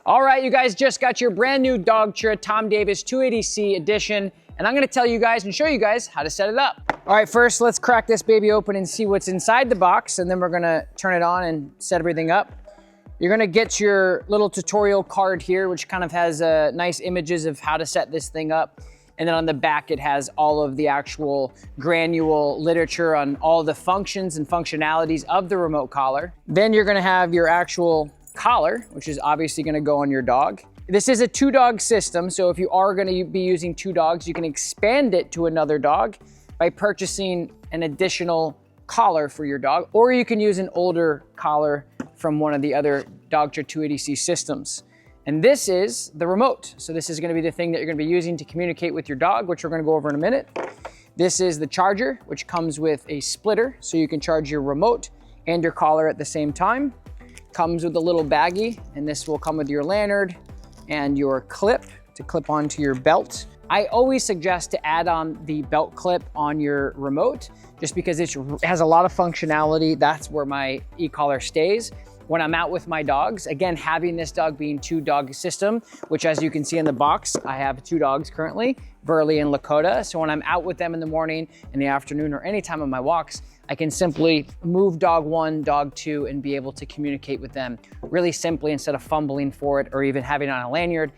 All right, you guys just got your brand new Dogtra Tom Davis 280C edition, and I'm gonna tell you guys and show you guys how to set it up. All right, first let's crack this baby open and see what's inside the box, and then we're gonna turn it on and set everything up. You're gonna get your little tutorial card here, which kind of has nice images of how to set this thing up. And then on the back, it has all of the actual granule literature on all the functions and functionalities of the remote collar. Then you're gonna have your actual collar, which is obviously gonna go on your dog. This is a 2-dog system, so if you are gonna be using 2 dogs, you can expand it to another dog by purchasing an additional collar for your dog, or you can use an older collar from one of the other Dogtra 280C systems. And this is the remote. So this is gonna be the thing that you're gonna be using to communicate with your dog, which we're gonna go over in a minute. This is the charger, which comes with a splitter, so you can charge your remote and your collar at the same time. Comes with a little baggie, and this will come with your lanyard and your clip to clip onto your belt. I always suggest to add on the belt clip on your remote, just because it has a lot of functionality. That's where my ECollar stays. When I'm out with my dogs, again, having this dog being 2-dog system, which as you can see in the box, I have 2 dogs currently, Burley and Lakota. So when I'm out with them in the morning, in the afternoon, or any time on my walks, I can simply move dog 1, dog 2, and be able to communicate with them really simply instead of fumbling for it or even having it on a lanyard.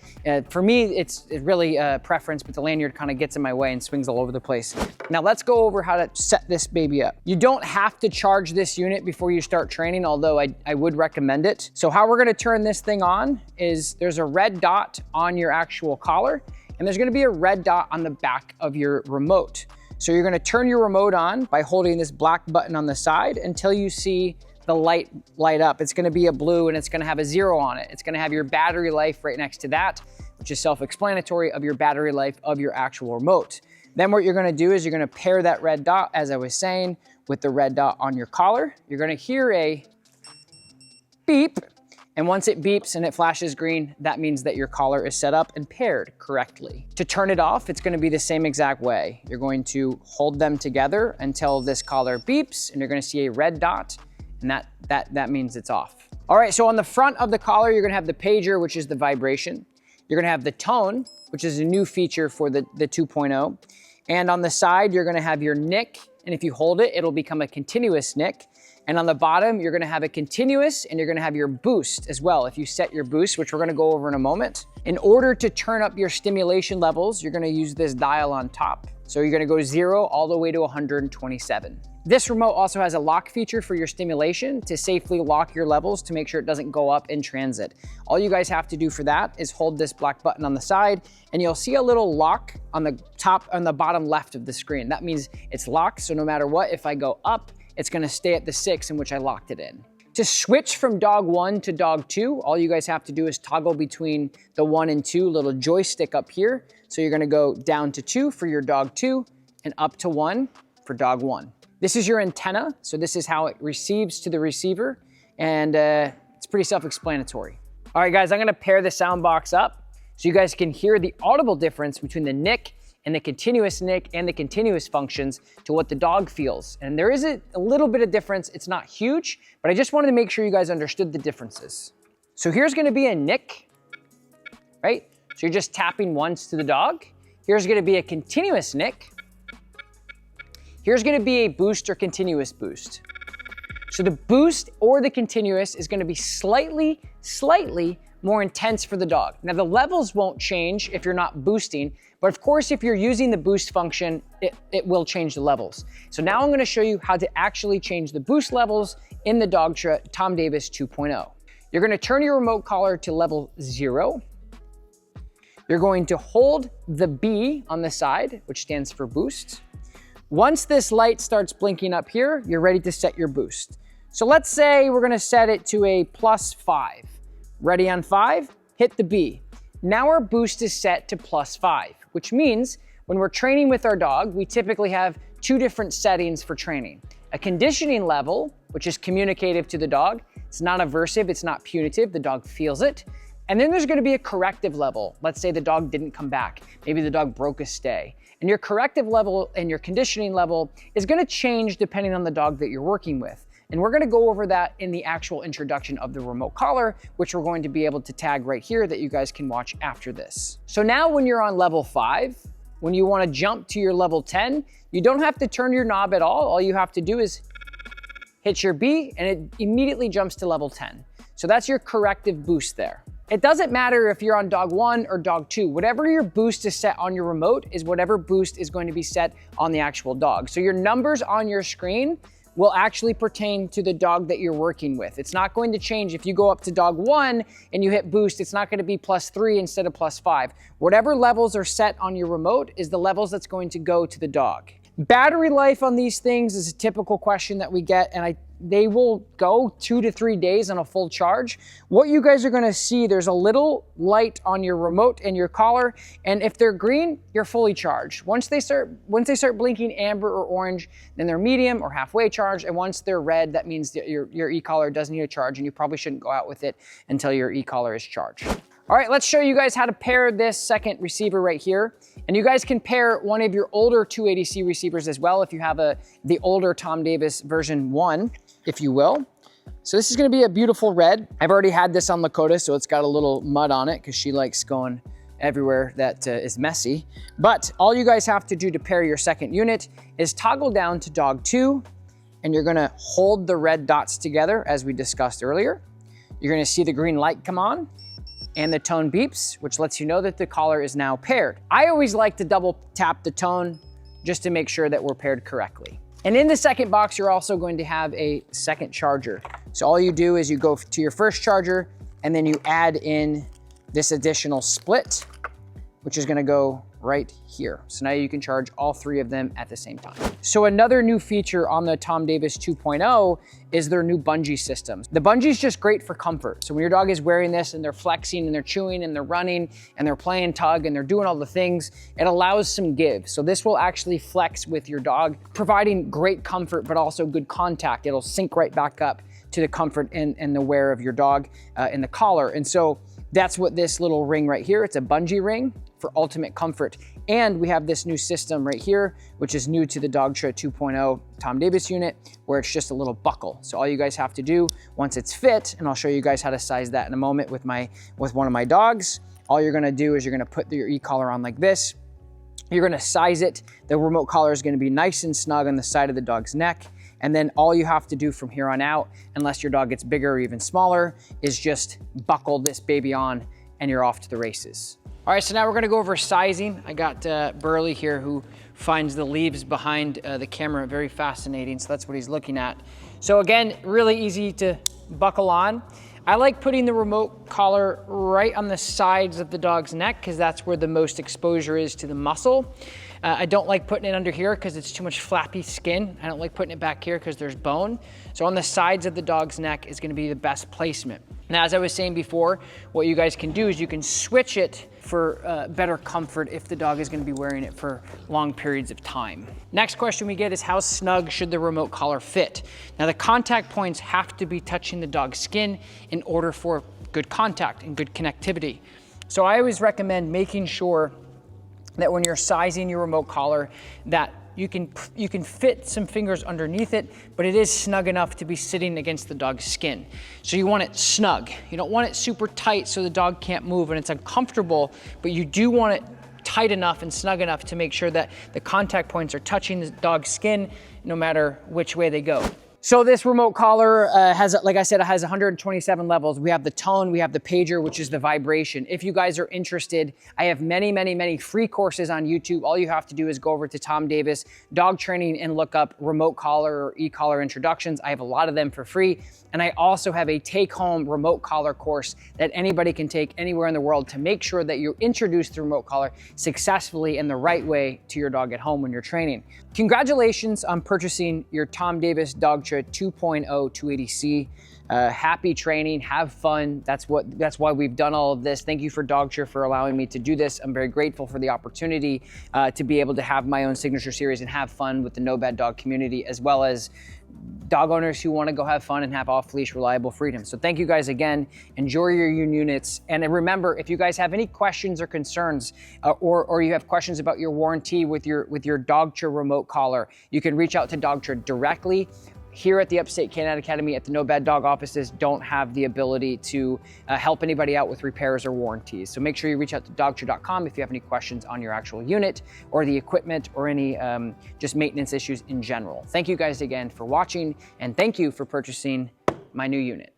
For me, it's really a preference, but the lanyard kind of gets in my way and swings all over the place. Now let's go over how to set this baby up. You don't have to charge this unit before you start training, although I would recommend it. So how we're gonna turn this thing on is there's a red dot on your actual collar, and there's gonna be a red dot on the back of your remote. So you're gonna turn your remote on by holding this black button on the side until you see the light up. It's gonna be a blue and it's gonna have a 0 on it. It's gonna have your battery life right next to that, which is self-explanatory of your battery life of your actual remote. Then what you're gonna do is you're gonna pair that red dot, as I was saying, with the red dot on your collar. You're gonna hear a beep, and once it beeps and it flashes green, that means that your collar is set up and paired correctly. To turn it off, it's gonna be the same exact way. You're going to hold them together until this collar beeps, and you're gonna see a red dot, and that means it's off. All right, so on the front of the collar, you're gonna have the pager, which is the vibration. You're gonna have the tone, which is a new feature for the 2.0. And on the side, you're gonna have your nick, and if you hold it, it'll become a continuous nick. And on the bottom, you're gonna have a continuous, and you're gonna have your boost as well, if you set your boost, which we're gonna go over in a moment. In order to turn up your stimulation levels, you're gonna use this dial on top. So you're gonna go 0 all the way to 127. This remote also has a lock feature for your stimulation to safely lock your levels to make sure it doesn't go up in transit. All you guys have to do for that is hold this black button on the side, and you'll see a little lock on the top, on the bottom left of the screen. That means it's locked, so no matter what, if I go up, it's gonna stay at the 6 in which I locked it in. To switch from dog 1 to dog 2, all you guys have to do is toggle between the 1 and 2 little joystick up here. So you're gonna go down to 2 for your dog 2 and up to 1 for dog 1. This is your antenna, so this is how it receives to the receiver, and it's pretty self-explanatory. All right, guys, I'm gonna pair the sound box up so you guys can hear the audible difference between the nick and the continuous nick and the continuous functions to what the dog feels. And there is a little bit of difference. It's not huge, but I just wanted to make sure you guys understood the differences. So here's gonna be a nick, right? So you're just tapping once to the dog. Here's gonna be a continuous nick. Here's gonna be a boost or continuous boost. So the boost or the continuous is gonna be slightly more intense for the dog. Now the levels won't change if you're not boosting, but of course if you're using the boost function, it will change the levels. So now I'm gonna show you how to actually change the boost levels in the Dogtra Tom Davis 2.0. You're gonna turn your remote collar to level 0. You're going to hold the B on the side, which stands for boost. Once this light starts blinking up here, you're ready to set your boost. So let's say we're gonna set it to a +5. Ready on 5, hit the B. Now our boost is set to +5, which means when we're training with our dog, we typically have 2 different settings for training. A conditioning level, which is communicative to the dog. It's not aversive, it's not punitive, the dog feels it. And then there's gonna be a corrective level. Let's say the dog didn't come back. Maybe the dog broke a stay. And your corrective level and your conditioning level is gonna change depending on the dog that you're working with. And we're gonna go over that in the actual introduction of the remote collar, which we're going to be able to tag right here that you guys can watch after this. So now when you're on level 5, when you wanna jump to your level 10, you don't have to turn your knob at all. All you have to do is hit your B and it immediately jumps to level 10. So that's your corrective boost there. It doesn't matter if you're on dog 1 or dog 2. Whatever your boost is set on your remote is whatever boost is going to be set on the actual dog. So your numbers on your screen will actually pertain to the dog that you're working with. It's not going to change if you go up to dog 1 and you hit boost, it's not gonna be +3 instead of +5. Whatever levels are set on your remote is the levels that's going to go to the dog. Battery life on these things is a typical question that we get, and they will go 2 to 3 days on a full charge. What you guys are gonna see, there's a little light on your remote and your collar, and if they're green, you're fully charged. Once they start blinking amber or orange, then they're medium or halfway charged, and once they're red, that means that your ECollar does need a charge, and you probably shouldn't go out with it until your ECollar is charged. All right, let's show you guys how to pair this second receiver right here. And you guys can pair one of your older 280C receivers as well if you have the older Tom Davis version 1, if you will. So this is gonna be a beautiful red. I've already had this on Lakota, so it's got a little mud on it because she likes going everywhere that is messy. But all you guys have to do to pair your second unit is toggle down to dog 2, and you're gonna hold the red dots together as we discussed earlier. You're gonna see the green light come on, and the tone beeps, which lets you know that the collar is now paired. I always like to double tap the tone just to make sure that we're paired correctly. And in the second box, you're also going to have a second charger. So all you do is you go to your first charger and then you add in this additional split, which is gonna go right here. So now you can charge all 3 of them at the same time. So another new feature on the Tom Davis 2.0 is their new bungee system. The bungee is just great for comfort. So when your dog is wearing this and they're flexing and they're chewing and they're running and they're playing tug and they're doing all the things, it allows some give. So this will actually flex with your dog, providing great comfort, but also good contact. It'll sync right back up to the comfort and the wear of your dog in the collar. And so that's what this little ring right here, it's a bungee ring for ultimate comfort. And we have this new system right here, which is new to the Dogtra 2.0 Tom Davis unit, where it's just a little buckle. So all you guys have to do once it's fit, and I'll show you guys how to size that in a moment with one of my dogs, all you're gonna do is you're gonna put your ECollar on like this. You're gonna size it. The remote collar is gonna be nice and snug on the side of the dog's neck. And then all you have to do from here on out, unless your dog gets bigger or even smaller, is just buckle this baby on and you're off to the races. All right, so now we're gonna go over sizing. I got Burley here who finds the leaves behind the camera very fascinating, so that's what he's looking at. So again, really easy to buckle on. I like putting the remote collar right on the sides of the dog's neck because that's where the most exposure is to the muscle. I don't like putting it under here because it's too much flappy skin. I don't like putting it back here because there's bone. So on the sides of the dog's neck is gonna be the best placement. Now, as I was saying before, what you guys can do is you can switch it for better comfort if the dog is gonna be wearing it for long periods of time. Next question we get is how snug should the remote collar fit? Now the contact points have to be touching the dog's skin in order for good contact and good connectivity. So I always recommend making sure that when you're sizing your remote collar that you can fit some fingers underneath it, but it is snug enough to be sitting against the dog's skin. So you want it snug. You don't want it super tight so the dog can't move and it's uncomfortable, but you do want it tight enough and snug enough to make sure that the contact points are touching the dog's skin no matter which way they go. So this remote collar has, like I said, it has 127 levels. We have the tone, we have the pager, which is the vibration. If you guys are interested, I have many free courses on YouTube. All you have to do is go over to Tom Davis Dog Training and look up remote collar or e-collar introductions. I have a lot of them for free. And I also have a take-home remote collar course that anybody can take anywhere in the world to make sure that you introduce the remote collar successfully in the right way to your dog at home when you're training. Congratulations on purchasing your Tom Davis Dogtra 2.0 280C. Happy training, have fun. That's why we've done all of this. Thank you for Dogtra for allowing me to do this. I'm very grateful for the opportunity to be able to have my own signature series and have fun with the No Bad Dog community, as well as dog owners who want to go have fun and have off-leash reliable freedom. So thank you guys again. Enjoy your units. And remember, if you guys have any questions or concerns or you have questions about your warranty with your Dogtra remote collar, you can reach out to Dogtra directly. here at the Upstate Canine Academy at the No Bad Dog offices don't have the ability to help anybody out with repairs or warranties. So make sure you reach out to Dogtra.com if you have any questions on your actual unit or the equipment or any just maintenance issues in general. Thank you guys again for watching, and thank you for purchasing my new unit.